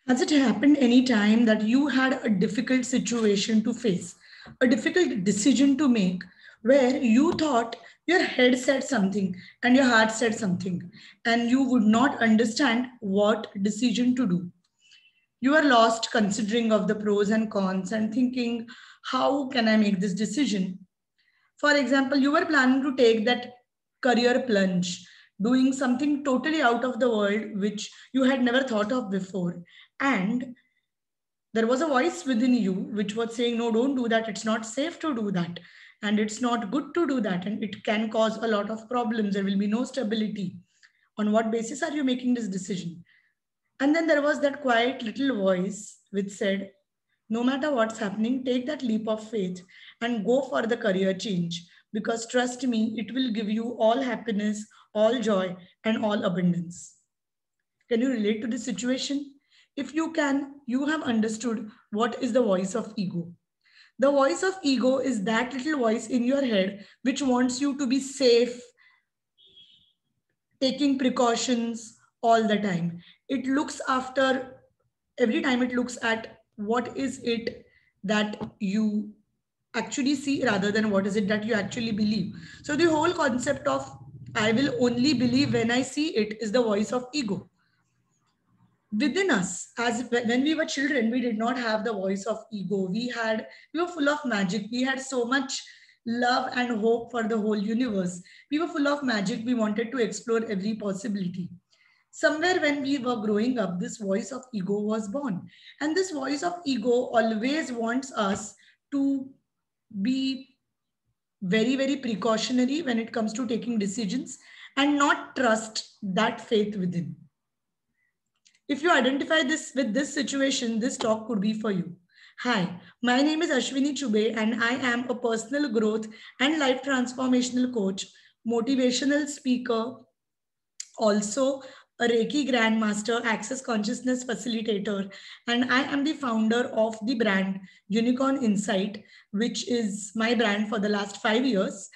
Has it happened any time that you had a difficult situation to face, a difficult decision to make, where you thought your head said something and your heart said something, and you would not understand what decision to do? You are lost considering of the pros and cons and thinking, how can I make this decision? For example, you were planning to take that career plunge, doing something totally out of the world which you had never thought of before. And there was a voice within you which was saying, no, don't do that. It's not safe to do that. And it's not good to do that. And it can cause a lot of problems. There will be no stability. On what basis are you making this decision? And then there was that quiet little voice which said, no matter what's happening, take that leap of faith and go for the career change. Because trust me, it will give you all happiness, all joy, and all abundance. Can you relate to this situation? If you can, you have understood what is the voice of ego. The voice of ego is that little voice in your head which wants you to be safe, taking precautions all the time. It looks after every time, it looks at what is it that you actually see rather than what is it that you actually believe. So the whole concept of I will only believe when I see it is the voice of ego within us. As when we were children, we did not have the voice of ego. We were full of magic. We had so much love and hope for the whole universe. We were full of magic. We wanted to explore every possibility. Somewhere when we were growing up, this voice of ego was born, and this voice of ego always wants us to be very precautionary when it comes to taking decisions and not trust that faith within. If you identify this with this situation, this talk could be for you. Hi, my name is Ashwini Chube, and I am a personal growth and life transformational coach, motivational speaker, also a Reiki Grandmaster, Access Consciousness Facilitator, and I am the founder of the brand Unicorn Insight, which is my brand for the last 5 years.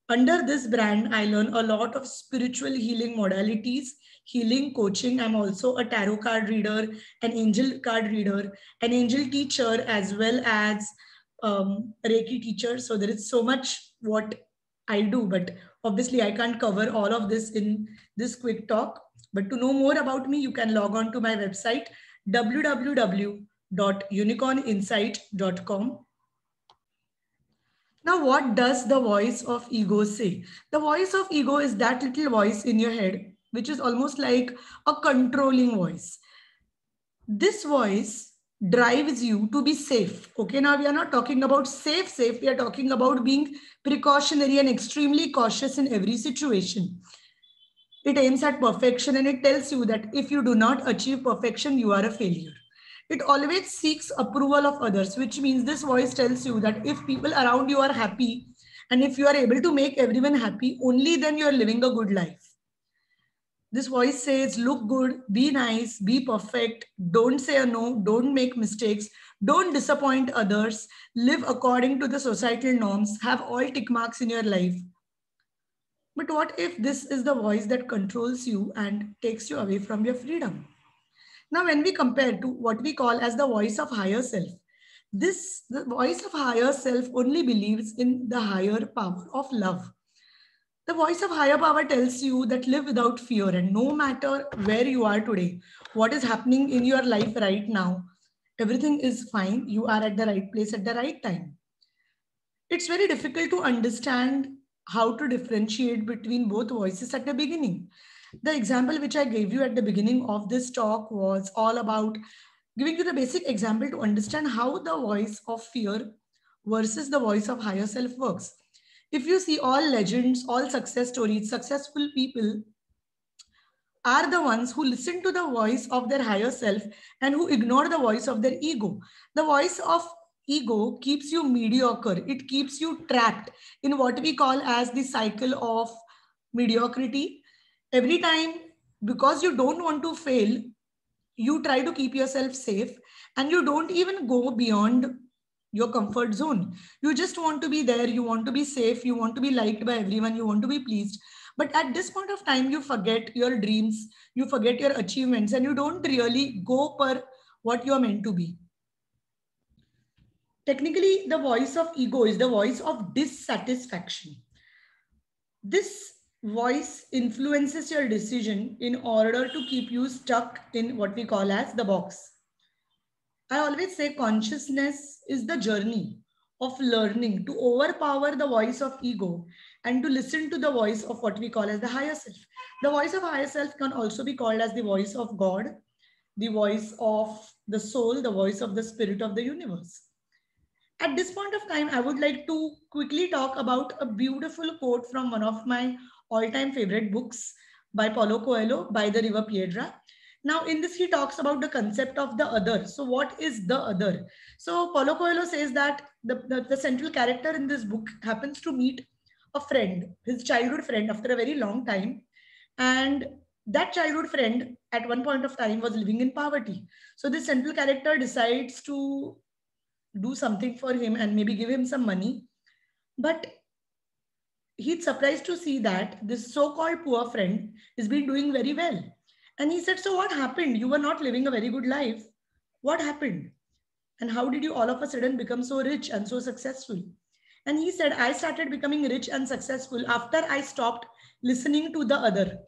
Under this brand, I learn a lot of spiritual healing modalities, healing coaching. I'm also a tarot card reader, an angel card reader, an angel teacher, as well as Reiki teacher. So there is so much what I do, but obviously I can't cover all of this in this quick talk. But to know more about me, you can log on to my website, www.unicorninsight.com. Now, what does the voice of ego say? The voice of ego is that little voice in your head, which is almost like a controlling voice. This voice drives you to be safe. Okay, now we are not talking about safe. We are talking about being precautionary and extremely cautious in every situation. It aims at perfection and it tells you that if you do not achieve perfection, you are a failure. It always seeks approval of others, which means this voice tells you that if people around you are happy and if you are able to make everyone happy, only then you are living a good life. This voice says, look good, be nice, be perfect, don't say a no, don't make mistakes, don't disappoint others, live according to the societal norms, have all tick marks in your life. But what if this is the voice that controls you and takes you away from your freedom? Now, when we compare to what we call as the voice of higher self, the voice of higher self only believes in the higher power of love. The voice of higher power tells you that live without fear, and no matter where you are today, what is happening in your life right now, everything is fine. You are at the right place at the right time. It's very difficult to understand how to differentiate between both voices at the beginning. The example which I gave you at the beginning of this talk was all about giving you the basic example to understand how the voice of fear versus the voice of higher self works. If you see all legends, all success stories, successful people are the ones who listen to the voice of their higher self and who ignore the voice of their ego. The voice of ego keeps you mediocre. It keeps you trapped in what we call as the cycle of mediocrity. Every time, because you don't want to fail, you try to keep yourself safe and you don't even go beyond your comfort zone. You just want to be there, you want to be safe, you want to be liked by everyone, you want to be pleased. But at this point of time, you forget your dreams, you forget your achievements, and you don't really go per what you are meant to be. Technically, the voice of ego is the voice of dissatisfaction. This voice influences your decision in order to keep you stuck in what we call as the box. I always say consciousness is the journey of learning to overpower the voice of ego and to listen to the voice of what we call as the higher self. The voice of higher self can also be called as the voice of God, the voice of the soul, the voice of the spirit of the universe. At this point of time, I would like to quickly talk about a beautiful quote from one of my all-time favorite books by Paulo Coelho, By the River Piedra. Now, in this, he talks about the concept of the other. So, what is the other? So, Paulo Coelho says that the central character in this book happens to meet a friend, his childhood friend, after a very long time. And that childhood friend, at one point of time, was living in poverty. So, this central character decides to do something for him and maybe give him some money. But he's surprised to see that this so-called poor friend is been doing very well. And he said, so what happened? You were not living a very good life. What happened? And how did you all of a sudden become so rich and so successful? And he said, I started becoming rich and successful after I stopped listening to the other.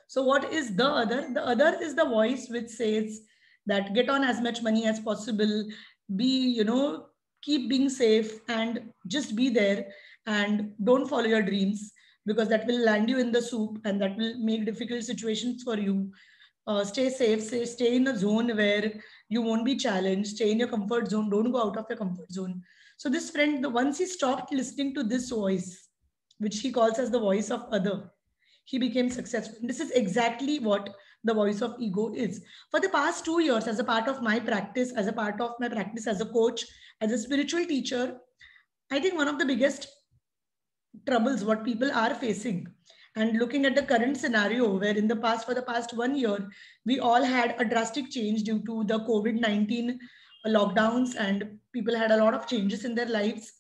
So what is the other? The other is the voice which says that get on as much money as possible, be, keep being safe and just be there and don't follow your dreams because that will land you in the soup and that will make difficult situations for you. Stay safe, stay in a zone where you won't be challenged, stay in your comfort zone, don't go out of your comfort zone. So this friend, once he stopped listening to this voice, which he calls as the voice of other, he became successful. This is exactly what the voice of ego is. For the past 2 years, as a part of my practice, as a coach, as a spiritual teacher, I think one of the biggest troubles what people are facing and looking at the current scenario where for the past 1 year, we all had a drastic change due to the COVID-19 lockdowns and people had a lot of changes in their lives.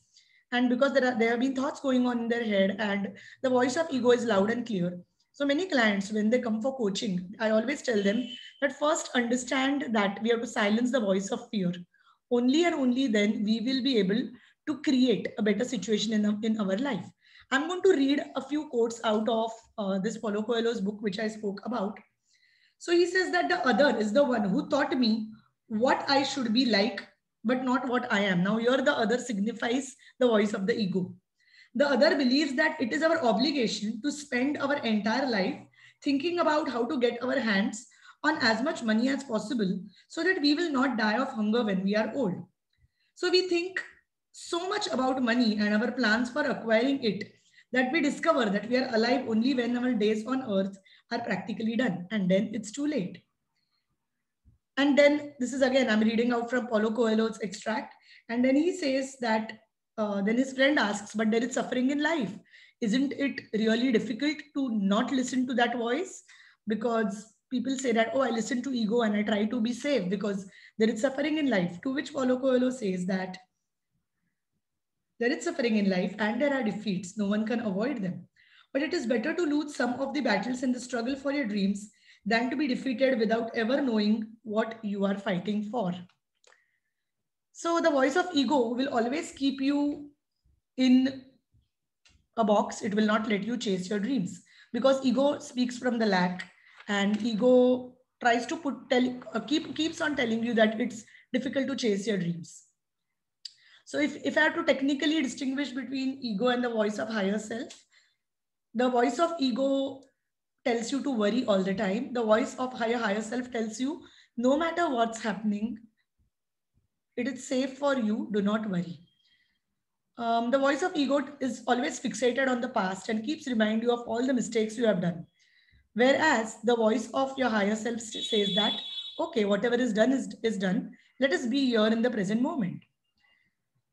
And because there have been thoughts going on in their head and the voice of ego is loud and clear. So many clients, when they come for coaching, I always tell them that first understand that we have to silence the voice of fear. Only and only then we will be able to create a better situation in our life. I'm going to read a few quotes out of this Paulo Coelho's book, which I spoke about. So he says that the other is the one who taught me what I should be like, but not what I am. Now, here the other signifies the voice of the ego. The other believes that it is our obligation to spend our entire life thinking about how to get our hands on as much money as possible so that we will not die of hunger when we are old. So we think so much about money and our plans for acquiring it that we discover that we are alive only when our days on earth are practically done, and then it's too late. And then this is again, I'm reading out from Paulo Coelho's extract. And then he says that, then his friend asks, but there is suffering in life. Isn't it really difficult to not listen to that voice? Because people say that, oh, I listen to ego and I try to be safe because there is suffering in life. To which Paulo Coelho says that there is suffering in life and there are defeats. No one can avoid them. But it is better to lose some of the battles in the struggle for your dreams than to be defeated without ever knowing what you are fighting for. So the voice of ego will always keep you in a box. It will not let you chase your dreams because ego speaks from the lack and ego tries to keeps on telling you that it's difficult to chase your dreams. So if I have to technically distinguish between ego and the voice of higher self, the voice of ego tells you to worry all the time. The voice of higher self tells you, no matter what's happening, it is safe for you, do not worry. The voice of ego is always fixated on the past and keeps reminding you of all the mistakes you have done. Whereas the voice of your higher self says that, okay, whatever is done is done. Let us be here in the present moment.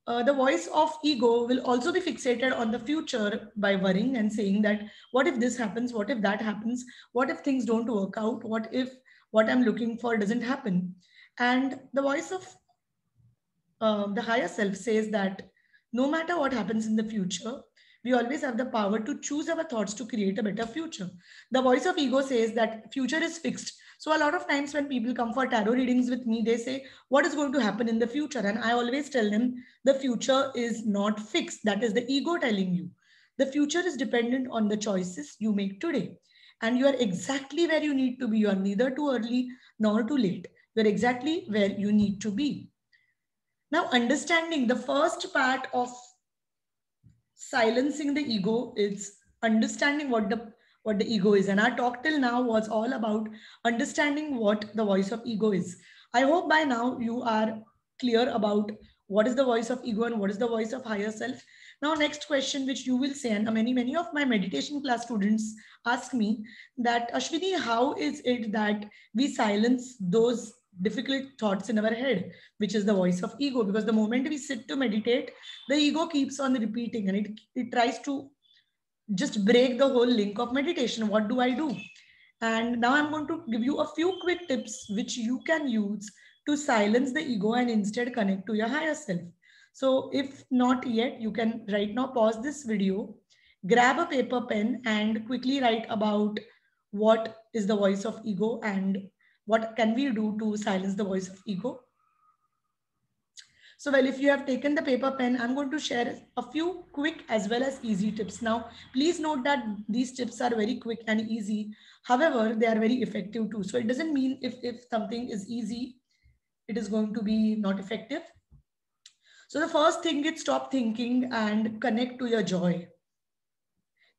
The voice of ego will also be fixated on the future by worrying and saying that, what if this happens? What if that happens? What if things don't work out? What if what I'm looking for doesn't happen? And the voice of the higher self says that no matter what happens in the future, we always have the power to choose our thoughts to create a better future. The voice of ego says that future is fixed. So a lot of times when people come for tarot readings with me, they say, what is going to happen in the future? And I always tell them, the future is not fixed. That is the ego telling you. The future is dependent on the choices you make today. And you are exactly where you need to be. You are neither too early nor too late. You are exactly where you need to be. Now, understanding the first part of silencing the ego is understanding what the ego is. And our talk till now was all about understanding what the voice of ego is. I hope by now you are clear about what is the voice of ego and what is the voice of higher self. Now, next question which you will say, and many of my meditation class students ask me that, Ashwini, how is it that we silence those difficult thoughts in our head, which is the voice of ego? Because the moment we sit to meditate, the ego keeps on repeating, and it tries to just break the whole link of meditation. What do I do? And now I'm going to give you a few quick tips which you can use to silence the ego and instead connect to your higher self. So if not yet, you can right now pause this video, grab a paper pen and quickly write about what is the voice of ego and what can we do to silence the voice of ego. So, well, if you have taken the paper pen, I'm going to share a few quick as well as easy tips. Now, please note that these tips are very quick and easy. However, they are very effective too. So it doesn't mean if something is easy, it is going to be not effective. So the first thing is stop thinking and connect to your joy.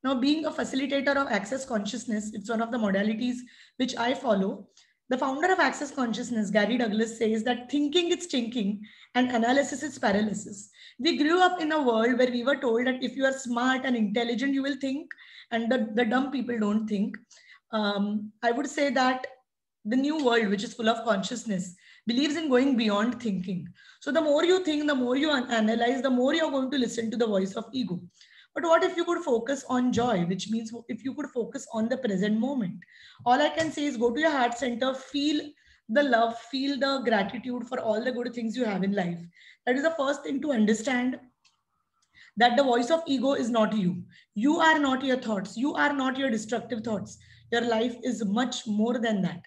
Now, being a facilitator of access consciousness, it's one of the modalities which I follow. The founder of Access Consciousness, Gary Douglas, says that thinking is thinking and analysis is paralysis. We grew up in a world where we were told that if you are smart and intelligent, you will think, and the dumb people don't think. I would say that the new world, which is full of consciousness, believes in going beyond thinking. So the more you think, the more you analyze, the more you're going to listen to the voice of ego. But what if you could focus on joy, which means if you could focus on the present moment? All I can say is go to your heart center, feel the love, feel the gratitude for all the good things you have in life. That is the first thing to understand, that the voice of ego is not you. You are not your thoughts. You are not your destructive thoughts. Your life is much more than that.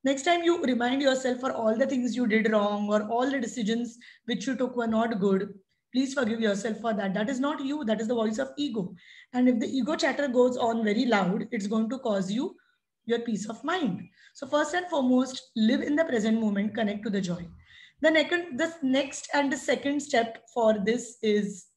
Next time you remind yourself for all the things you did wrong or all the decisions which you took were not good, please forgive yourself for that. That is not you. That is the voice of ego. And if the ego chatter goes on very loud, it's going to cause you your peace of mind. So first and foremost, live in the present moment, connect to the joy. The next and the second step for this is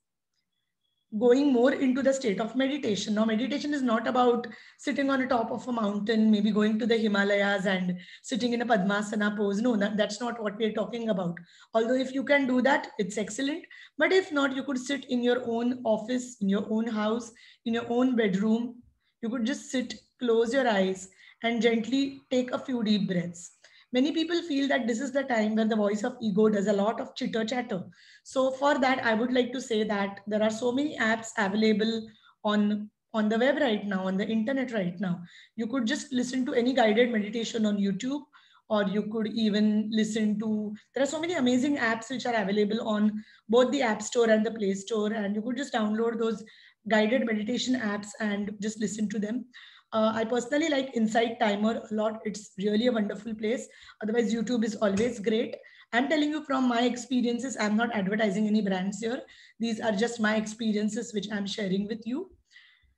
going more into the state of meditation. Now, meditation is not about sitting on the top of a mountain, maybe going to the Himalayas and sitting in a Padmasana pose. No, that's not what we're talking about. Although if you can do that, it's excellent. But if not, you could sit in your own office, in your own house, in your own bedroom. You could just sit, close your eyes, and gently take a few deep breaths. Many people feel that this is the time where the voice of ego does a lot of chitter chatter. So for that, I would like to say that there are so many apps available on the web right now, on the internet right now. You could just listen to any guided meditation on YouTube, or you could even listen to, there are so many amazing apps which are available on both the App Store and the Play Store, and you could just download those guided meditation apps and just listen to them. I personally like Insight Timer a lot. It's really a wonderful place. Otherwise, YouTube is always great. I'm telling you from my experiences. I'm not advertising any brands here. These are just my experiences which I'm sharing with you.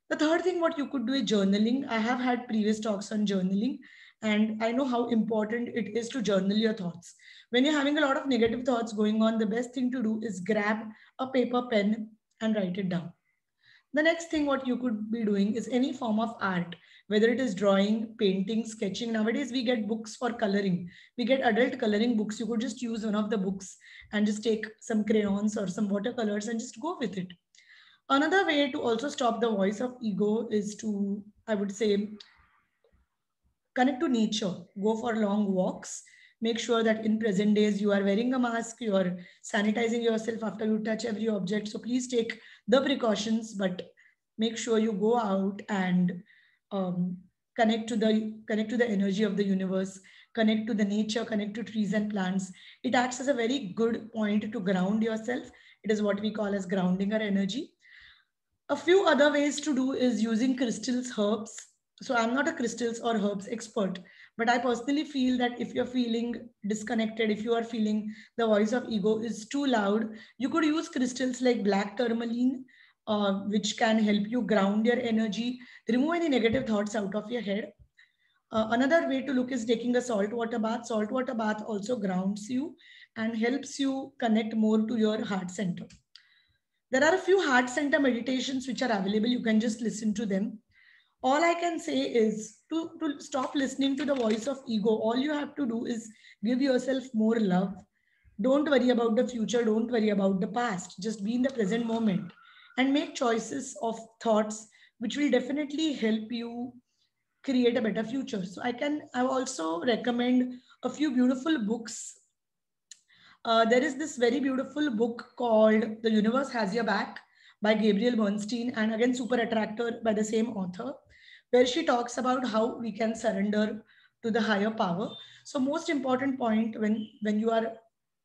The third thing what you could do is journaling. I have had previous talks on journaling, and I know how important it is to journal your thoughts. When you're having a lot of negative thoughts going on, the best thing to do is grab a paper pen and write it down. The next thing what you could be doing is any form of art, whether it is drawing, painting, sketching. Nowadays, we get books for coloring. We get adult coloring books. You could just use one of the books and just take some crayons or some watercolors and just go with it. Another way to also stop the voice of ego is to, I would say, connect to nature. Go for long walks. Make sure that in present days you are wearing a mask, you are sanitizing yourself after you touch every object. So please take the precautions, but make sure you go out and um, connect to the energy of the universe, connect to the nature, connect to trees and plants. It acts as a very good point to ground yourself. It is what we call as grounding our energy. A few other ways to do is using crystals, herbs. So I'm not a crystals or herbs expert, But I personally feel that if you're feeling disconnected, if you are feeling the voice of ego is too loud, you could use crystals like black tourmaline, which can help you ground your energy, remove any negative thoughts out of your head. Another way to look is taking a salt water bath. Salt water bath also grounds you and helps you connect more to your heart center. There are a few heart center meditations which are available. You can just listen to them. All I can say is to stop listening to the voice of ego. All you have to do is give yourself more love. Don't worry about the future. Don't worry about the past. Just be in the present moment and make choices of thoughts which will definitely help you create a better future. So I also recommend a few beautiful books. There is this very beautiful book called The Universe Has Your Back by Gabrielle Bernstein, and again Super Attractor by the same author, where she talks about how we can surrender to the higher power. So most important point when you are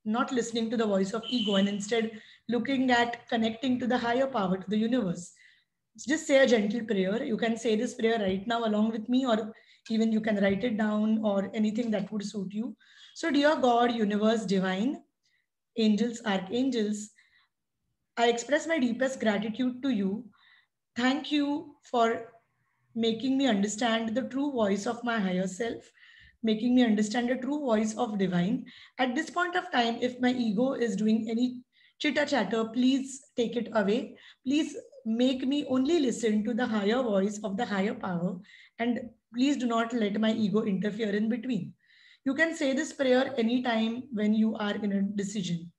not listening to the voice of ego and instead looking at connecting to the higher power, to the universe, just say a gentle prayer. You can say this prayer right now along with me, or even you can write it down, or anything that would suit you. So, dear God, universe, divine, angels, archangels, I express my deepest gratitude to you. Thank you for making me understand the true voice of my higher self, making me understand the true voice of divine. At this point of time, if my ego is doing any chitter chatter, please take it away. Please make me only listen to the higher voice of the higher power, and please do not let my ego interfere in between. You can say this prayer anytime when you are in a decision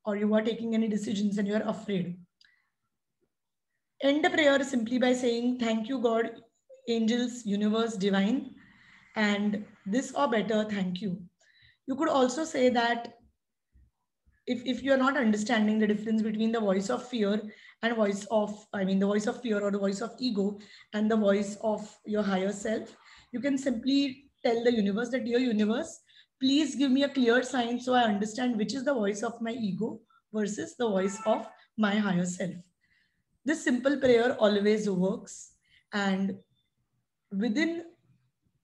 or you are taking any decisions and you are afraid. End the prayer simply by saying, thank you, God, angels, universe, divine, and this or better, thank you. You could also say that if you're not understanding the difference between the voice of fear and voice of, I mean, the voice of fear or the voice of ego and the voice of your higher self, you can simply tell the universe that, dear universe, please give me a clear sign so I understand which is the voice of my ego versus the voice of my higher self. This simple prayer always works, and within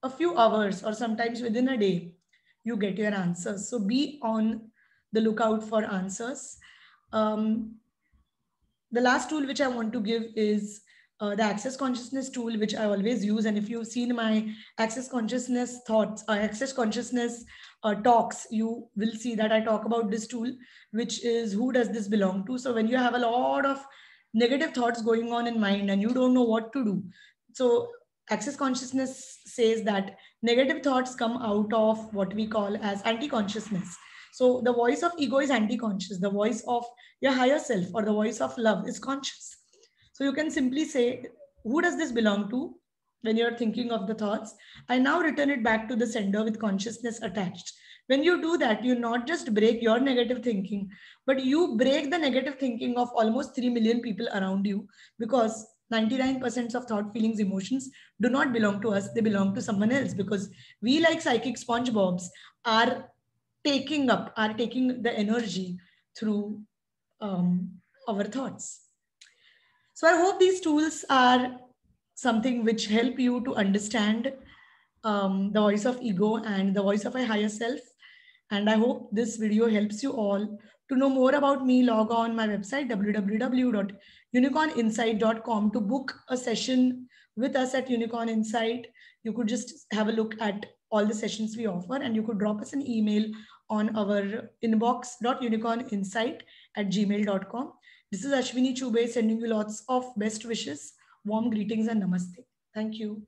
a few hours or sometimes within a day, you get your answers. So be on the lookout for answers. Um, the last tool which I want to give is the Access Consciousness tool, which I always use. And if you've seen my Access Consciousness thoughts, Access Consciousness talks, you will see that I talk about this tool, which is who does this belong to. So when you have a lot of negative thoughts going on in mind and you don't know what to do, so Access Consciousness says that negative thoughts come out of what we call as anti-consciousness. So the voice of ego is anti-conscious. The voice of your higher self or the voice of love is conscious. So you can simply say, who does this belong to? When you're thinking of the thoughts, I now return it back to the sender with consciousness attached. When you do that, you not just break your negative thinking, but you break the negative thinking of almost 3 million people around you, because 99% of thought, feelings, emotions do not belong to us. They belong to someone else, because we, like psychic SpongeBobs, are taking the energy through our thoughts. So I hope these tools are something which help you to understand the voice of ego and the voice of a higher self. And I hope this video helps you all. To know more about me, log on my website www.unicorninsight.com to book a session with us at Unicorn Insight. You could just have a look at all the sessions we offer, and you could drop us an email on our inbox.unicorninsight@gmail.com. This is Ashwini Chube sending you lots of best wishes, warm greetings, and namaste. Thank you.